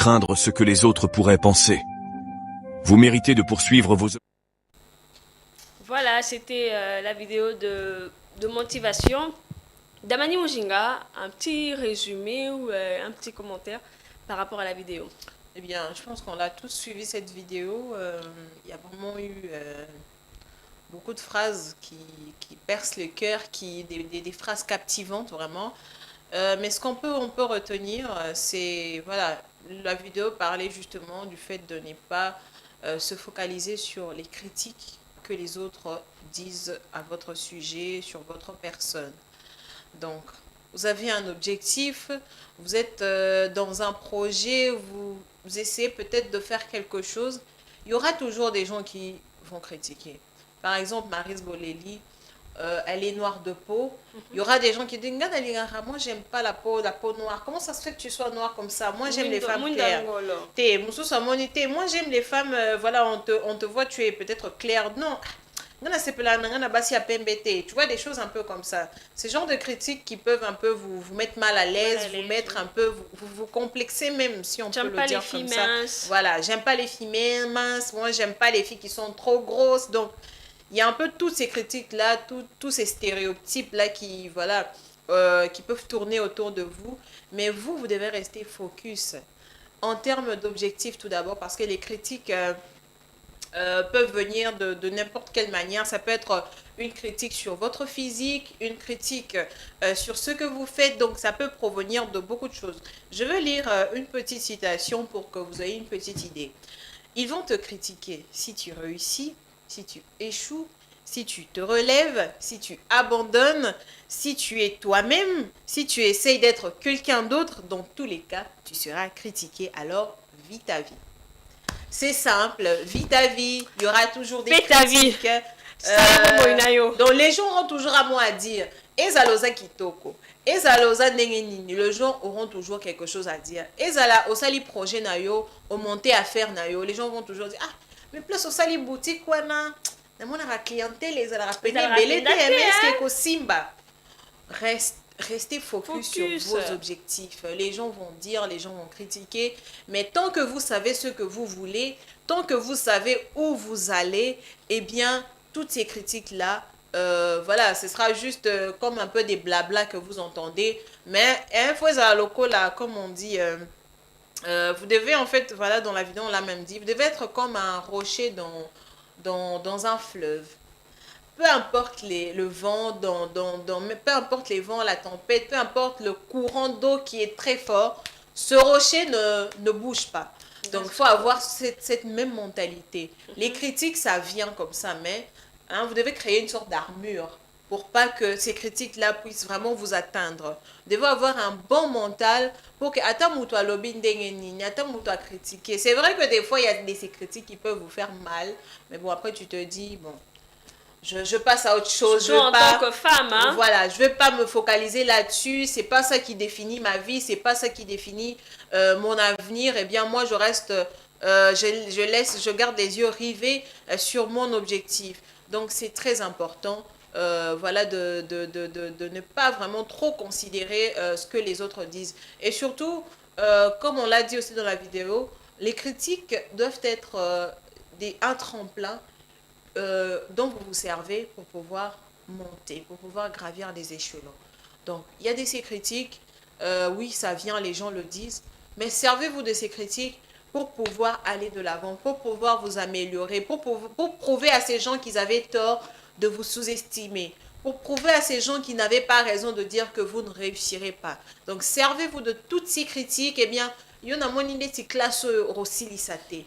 craindre ce que les autres pourraient penser. Vous méritez de poursuivre vos... Voilà, c'était la vidéo de motivation d'Amani Mujinga. Un petit résumé ou un petit commentaire par rapport à la vidéo. Eh bien, je pense qu'on a tous suivi cette vidéo. Il y a vraiment eu beaucoup de phrases qui percent le cœur, des phrases captivantes vraiment. Mais ce on peut retenir, c'est, voilà, la vidéo parlait justement du fait de ne pas se focaliser sur les critiques que les autres disent à votre sujet, sur votre personne. Donc, vous avez un objectif, vous êtes dans un projet, vous essayez peut-être de faire quelque chose. Il y aura toujours des gens qui vont critiquer. Par exemple, Maryse Boleli, elle est noire de peau. Il y aura des gens qui disent, moi j'aime pas la peau noire. Comment ça se fait que tu sois noire comme ça? Moi j'aime les femmes claires. Moi j'aime les femmes, voilà, on te voit, tu es peut-être claire. Non. Tu vois, des choses un peu comme ça. Ces genres de critiques qui peuvent un peu vous mettre mal à l'aise, vous mettre un peu, vous complexer même, si on peut le dire comme ça. Voilà, j'aime pas les filles minces, moi j'aime pas les filles qui sont trop grosses. Donc, il y a un peu toutes ces critiques-là, tous ces stéréotypes-là qui, voilà, qui peuvent tourner autour de vous. Mais vous devez rester focus en termes d'objectifs tout d'abord, parce que les critiques... peuvent venir de n'importe quelle manière. Ça peut être une critique sur votre physique, une critique sur ce que vous faites. Donc, ça peut provenir de beaucoup de choses. Je vais lire une petite citation pour que vous ayez une petite idée. Ils vont te critiquer si tu réussis, si tu échoues, si tu te relèves, si tu abandonnes, si tu es toi-même, si tu essayes d'être quelqu'un d'autre. Dans tous les cas, tu seras critiqué. Alors, vis ta vie. C'est simple, vis ta vie, il y aura toujours des critiques. Donc les gens auront toujours un mot à dire. Ezaloza kitoko, ezaloza nengenini, les gens auront toujours quelque chose à dire. Ezala osali projet nayo, au monter affaire nayo, les gens vont toujours dire, ah, mais plus osali boutique wana, na mona la clientèle, ezala rappeler belé te ko simba. Restez focus sur vos objectifs. Les gens vont dire, les gens vont critiquer, mais tant que vous savez ce que vous voulez, tant que vous savez où vous allez, eh bien, toutes ces critiques-là, voilà, ce sera juste comme un peu des blabla que vous entendez. Mais, là, comme on dit, vous devez, en fait, voilà, dans la vidéo, on l'a même dit, vous devez être comme un rocher dans un fleuve. Peu importe le vent, peu importe les vents, la tempête, peu importe le courant d'eau qui est très fort, ce rocher ne bouge pas. Donc, il faut avoir cette même mentalité. Les critiques, ça vient comme ça, mais hein, vous devez créer une sorte d'armure pour pas que ces critiques-là puissent vraiment vous atteindre. Vous devez avoir un bon mental pour que critiquer. C'est vrai que des fois, il y a ces critiques qui peuvent vous faire mal, mais bon, après, tu te dis, bon, je passe à autre chose. Surtout en tant que femme, hein? Voilà, je ne vais pas me focaliser là-dessus. C'est pas ça qui définit ma vie, c'est pas ça qui définit mon avenir. Eh bien, moi, je reste, je garde les yeux rivés sur mon objectif. Donc, c'est très important, voilà, de ne pas vraiment trop considérer ce que les autres disent. Et surtout, comme on l'a dit aussi dans la vidéo, les critiques doivent être un tremplin dont vous vous servez pour pouvoir monter, pour pouvoir gravir des échelons. Donc, il y a ces critiques, oui, ça vient, les gens le disent, mais servez-vous de ces critiques pour pouvoir aller de l'avant, pour pouvoir vous améliorer, pour prouver à ces gens qu'ils avaient tort de vous sous-estimer, pour prouver à ces gens qui n'avaient pas raison de dire que vous ne réussirez pas. Donc, servez-vous de toutes ces critiques, eh bien, il y a une classe aussi lisate.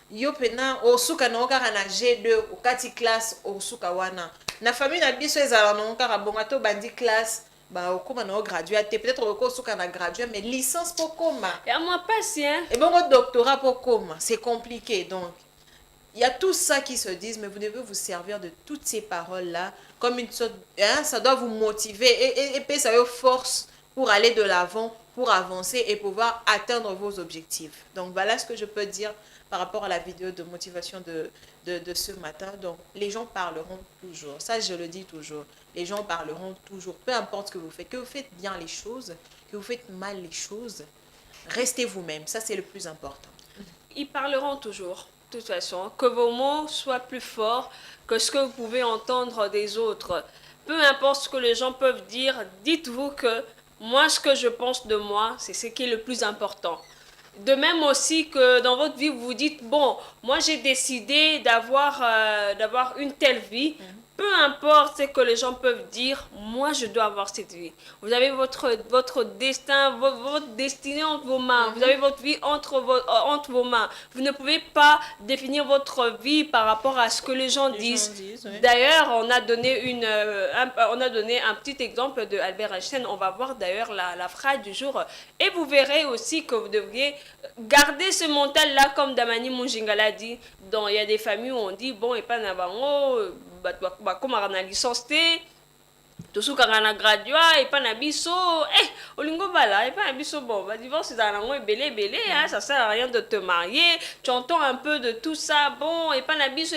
Yo pena osuka na okaka na G2 okati classe osuka wana na famille na biso ezala na okaka bonga to bandi classe ba okoma na gradué peut-être osuka na gradué mais licence pour koma et moi patient et bon doctorat pour koma c'est compliqué. Donc il y a tout ça qui se disent, mais vous devez vous servir de toutes ces paroles là comme une sorte, hein, ça doit vous motiver et ça vous force pour aller de l'avant, pour avancer et pouvoir atteindre vos objectifs. Donc voilà ce que je peux dire par rapport à la vidéo de motivation de ce matin. Donc les gens parleront toujours, ça je le dis toujours, les gens parleront toujours, peu importe ce que vous faites bien les choses, que vous faites mal les choses, restez vous-même. Ça, c'est le plus important. Ils parleront toujours, de toute façon, que vos mots soient plus forts que ce que vous pouvez entendre des autres. Peu importe ce que les gens peuvent dire, dites-vous que moi, ce que je pense de moi, c'est ce qui est le plus important. De même aussi que dans votre vie, vous vous dites, bon, moi j'ai décidé d'avoir une telle vie. Peu importe ce que les gens peuvent dire, moi je dois avoir cette vie. Vous avez votre destin, votre destinée entre vos mains. Vous avez votre vie entre vos mains. Vous ne pouvez pas définir votre vie par rapport à ce que les gens disent. Oui. D'ailleurs, on a donné un petit exemple de Albert Einstein. On va voir d'ailleurs la phrase du jour. Et vous verrez aussi que vous devriez garder ce mental-là, comme Damani Munjinga l'a dit. Il y a des familles où on dit, bon, et pas n'avango, comme on a licence tosukaka na gradua et pas na biso olingo bala et pas na biso bon va divorce dans la belé hein, ça sert à rien de te marier, tu entends un peu de tout ça bon et pas na biso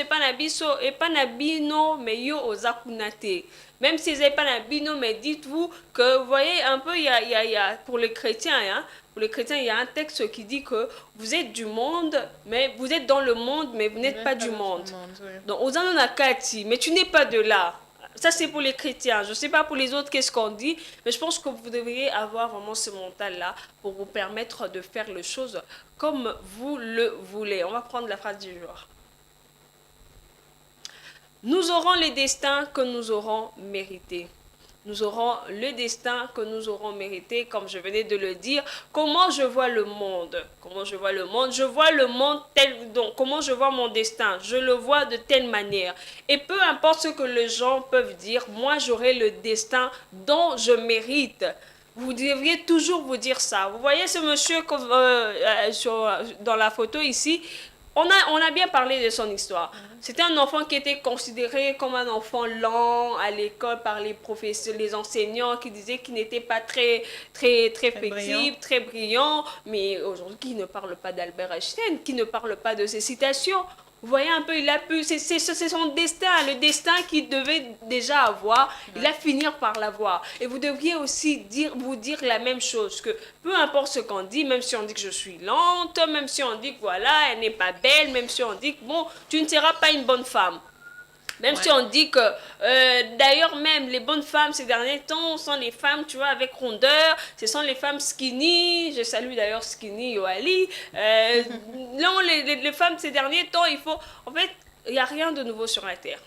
et pas na bino mais yo ozakunate. Même si c'est pas na bino, mais dites-vous que vous voyez un peu il y a pour les chrétiens hein, pour les chrétiens, il y a un texte qui dit que vous êtes du monde, mais vous êtes dans le monde, mais vous n'êtes pas du monde. Oui. Donc, Ozano Nakati, mais tu n'es pas de là. Ça, c'est pour les chrétiens. Je ne sais pas pour les autres qu'est-ce qu'on dit, mais je pense que vous devriez avoir vraiment ce mental-là pour vous permettre de faire les choses comme vous le voulez. On va prendre la phrase du jour. Nous aurons les destins que nous aurons mérités. Nous aurons le destin que nous aurons mérité, comme je venais de le dire. Comment je vois le monde? Comment je vois le monde? Je vois le monde tel... Donc, comment je vois mon destin? Je le vois de telle manière. Et peu importe ce que les gens peuvent dire, moi, j'aurai le destin dont je mérite. Vous devriez toujours vous dire ça. Vous voyez ce monsieur dans la photo ici? On a bien parlé de son histoire. C'était un enfant qui était considéré comme un enfant lent à l'école par les professeurs, les enseignants qui disaient qu'il n'était pas très flexible, très brillant. Mais aujourd'hui, qui ne parle pas d'Albert Einstein, qui ne parle pas de ses citations. Vous voyez un peu, il a pu, c'est son destin, le destin qu'il devait déjà avoir, il va finir par l'avoir. Et vous devriez aussi vous dire la même chose, que peu importe ce qu'on dit, même si on dit que je suis lente, même si on dit que voilà, elle n'est pas belle, même si on dit que bon, tu ne seras pas une bonne femme. Même si on dit que, d'ailleurs même, les bonnes femmes ces derniers temps sont les femmes, tu vois, avec rondeur, ce sont les femmes skinny, je salue d'ailleurs Skinny Yoali. Non, les femmes ces derniers temps, en fait, il n'y a rien de nouveau sur la terre.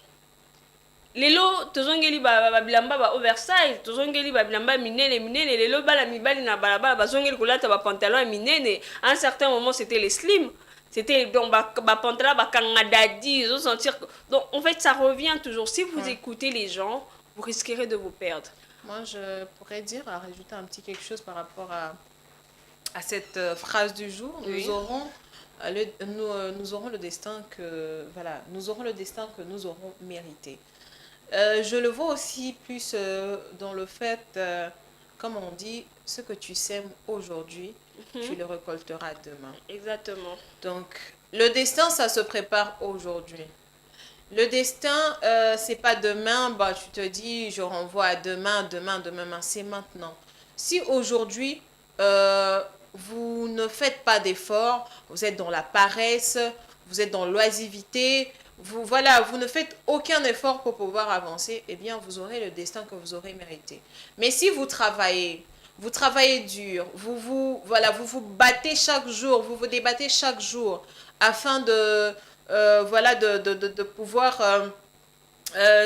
Lelo, tozongeli bilamba ba oversize, tozongeli bilamba minene, lelo bala mibali na balabala, bazongeli kolata ba pantalon minene. À un certain moment, c'était les slim. C'était donc pantalon kangadadi, sentir. Donc en fait ça revient toujours. Si vous écoutez les gens, vous risquerez de vous perdre. Moi je pourrais dire, à rajouter un petit quelque chose par rapport à cette phrase du jour. Oui. Nous aurons le destin que nous aurons le destin que nous aurons mérité. Je le vois aussi plus dans le fait, comme on dit, ce que tu sèmes aujourd'hui, tu le récolteras demain. Exactement. Donc, le destin, ça se prépare aujourd'hui. Le destin, c'est pas demain, tu te dis, je renvoie à demain, c'est maintenant. Si aujourd'hui, vous ne faites pas d'efforts, vous êtes dans la paresse, vous êtes dans l'oisivité, vous ne faites aucun effort pour pouvoir avancer, eh bien, vous aurez le destin que vous aurez mérité. Mais si vous travaillez dur, vous vous battez chaque jour, vous vous débattez chaque jour afin de pouvoir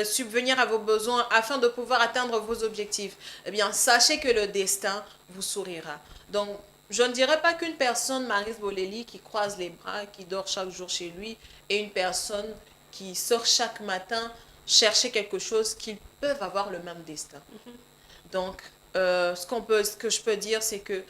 subvenir à vos besoins, afin de pouvoir atteindre vos objectifs, eh bien, sachez que le destin vous sourira. Donc, je ne dirais pas qu'une personne, Maryse Boleli, qui croise les bras, qui dort chaque jour chez lui, et une personne qui sort chaque matin chercher quelque chose, qu'ils peuvent avoir le même destin. Donc, ce que je peux dire, c'est que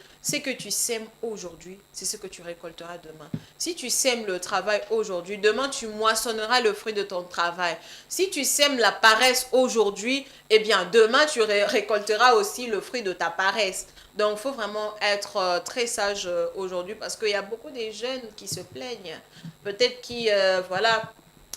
tu sèmes aujourd'hui, c'est ce que tu récolteras demain. Si tu sèmes le travail aujourd'hui, demain tu moissonneras le fruit de ton travail. Si tu sèmes la paresse aujourd'hui, eh bien demain tu récolteras aussi le fruit de ta paresse. Donc, il faut vraiment être très sage aujourd'hui parce qu'il y a beaucoup de jeunes qui se plaignent. Peut-être qui,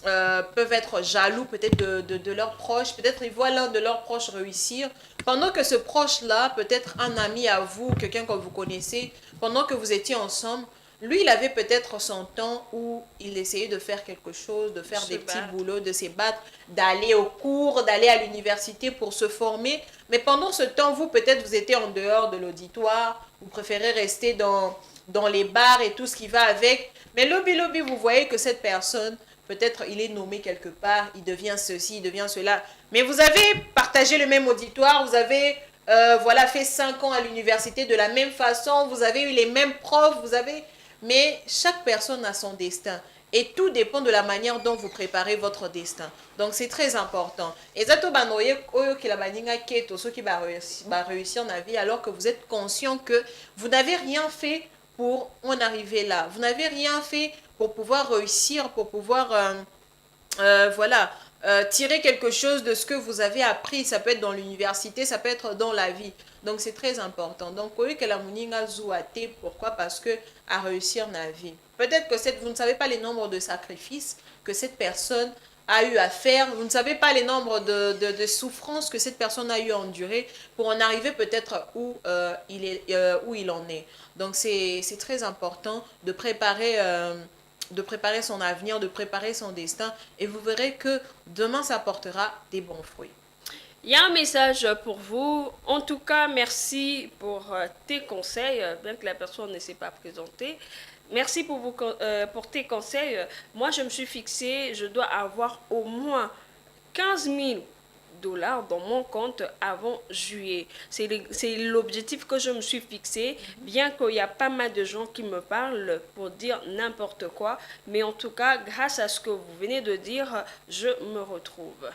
peuvent être jaloux peut-être de leurs proches. Peut-être ils voient l'un de leurs proches réussir. Pendant que ce proche-là, peut-être un ami à vous, quelqu'un que vous connaissez, pendant que vous étiez ensemble, lui, il avait peut-être son temps où il essayait de faire quelque chose, de faire des petits boulots, de se battre, d'aller au cours, d'aller à l'université pour se former. Mais pendant ce temps, vous, peut-être, vous étiez en dehors de l'auditoire, vous préférez rester dans les bars et tout ce qui va avec. Mais lobby, vous voyez que cette personne, peut-être il est nommé quelque part, il devient ceci, il devient cela. Mais vous avez partagé le même auditoire, vous avez voilà, fait 5 ans à l'université de la même façon, vous avez eu les mêmes profs, vous avez... Mais chaque personne a son destin. Et tout dépend de la manière dont vous préparez votre destin. Donc, c'est très important. Et ça, tout qui va réussir dans la vie alors que vous êtes conscient que vous n'avez rien fait pour en arriver là. Vous n'avez rien fait pour pouvoir réussir, pour pouvoir, voilà, tirer quelque chose de ce que vous avez appris. Ça peut être dans l'université, ça peut être dans la vie. Donc, c'est très important. Donc, pourquoi? Parce que à réussir dans la vie. Peut-être que vous ne savez pas les nombres de sacrifices que cette personne a eu à faire. Vous ne savez pas les nombres de souffrances que cette personne a eu à endurer pour en arriver peut-être où il en est. Donc, c'est très important de préparer son avenir, de préparer son destin. Et vous verrez que demain, ça portera des bons fruits. Il y a un message pour vous. En tout cas, merci pour tes conseils, bien que la personne ne s'est pas présentée. Merci pour tes conseils. Moi, je me suis fixé, je dois avoir au moins 15 000 dollars dans mon compte avant juillet. C'est l'objectif que je me suis fixé, bien qu'il y a pas mal de gens qui me parlent pour dire n'importe quoi. Mais en tout cas, grâce à ce que vous venez de dire, je me retrouve.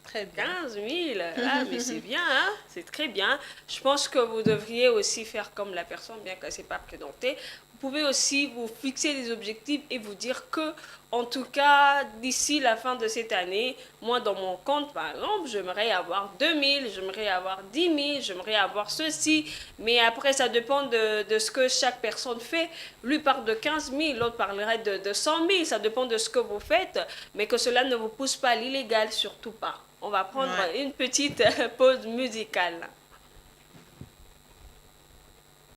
Très bien. 15 000, ah, mais c'est bien, hein? C'est très bien. Je pense que vous devriez aussi faire comme la personne, bien qu'elle ne s'est pas présentée. Vous pouvez aussi vous fixer des objectifs et vous dire que, en tout cas, d'ici la fin de cette année, moi, dans mon compte, par exemple, j'aimerais avoir 2 000, j'aimerais avoir 10 000, j'aimerais avoir ceci. Mais après, ça dépend de ce que chaque personne fait. Lui parle de 15 000, l'autre parlerait de 100 000. Ça dépend de ce que vous faites, mais que cela ne vous pousse pas à l'illégal, surtout pas. On va prendre une petite pause musicale.